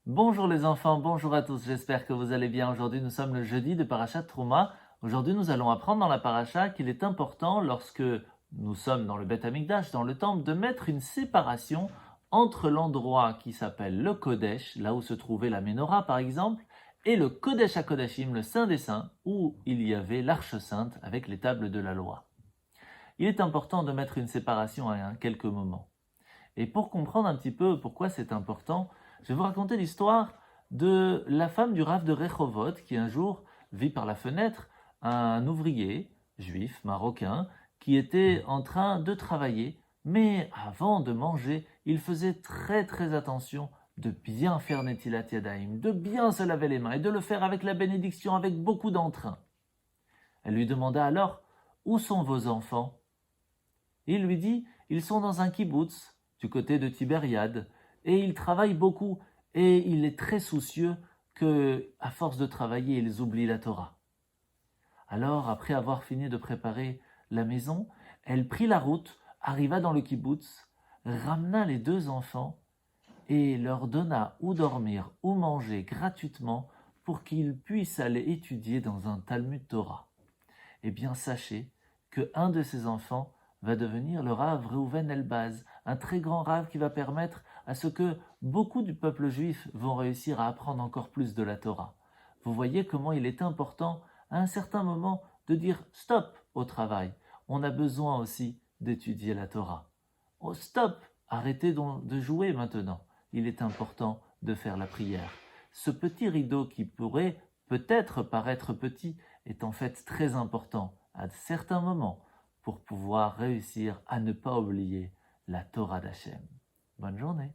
Bonjour les enfants, bonjour à tous, j'espère que vous allez bien. Aujourd'hui nous sommes le jeudi de Parashat Trouma. Aujourd'hui nous allons apprendre dans la Parasha qu'il est important lorsque nous sommes dans le Beth Amikdash, dans le temple, de mettre une séparation entre l'endroit qui s'appelle le Kodesh, là où se trouvait la Ménorah par exemple, et le Kodesh HaKodashim, le Saint des Saints, où il y avait l'Arche Sainte avec les tables de la loi. Il est important de mettre une séparation à quelques moments. Et pour comprendre un petit peu pourquoi c'est important, je vais vous raconter l'histoire de la femme du Rav de Rehovot qui un jour vit par la fenêtre un ouvrier juif marocain qui était en train de travailler, mais avant de manger, il faisait très attention de bien faire Netilat Yadayim, de bien se laver les mains et de le faire avec la bénédiction, avec beaucoup d'entrain. Elle lui demanda alors: où sont vos enfants? Il lui dit: ils sont dans un kibbutz du côté de Tibériade et ils travaillent beaucoup et il est très soucieux que, à force de travailler, ils oublient la Torah. Alors, après avoir fini de préparer la maison, elle prit la route, arriva dans le kibbutz, ramena les deux enfants et leur donna où dormir, où manger gratuitement pour qu'ils puissent aller étudier dans un Talmud Torah. Eh bien, sachez qu'un de ces enfants va devenir le Rav Reuven Elbaz, un très grand Rav qui va permettre à ce que beaucoup du peuple juif vont réussir à apprendre encore plus de la Torah. Vous voyez comment il est important à un certain moment de dire stop au travail. On a besoin aussi d'étudier la Torah. Oh stop, arrêtez donc de jouer maintenant. Il est important de faire la prière. Ce petit rideau qui pourrait peut-être paraître petit est en fait très important à certains moments pour pouvoir réussir à ne pas oublier la Torah d'Hachem. Bonne journée.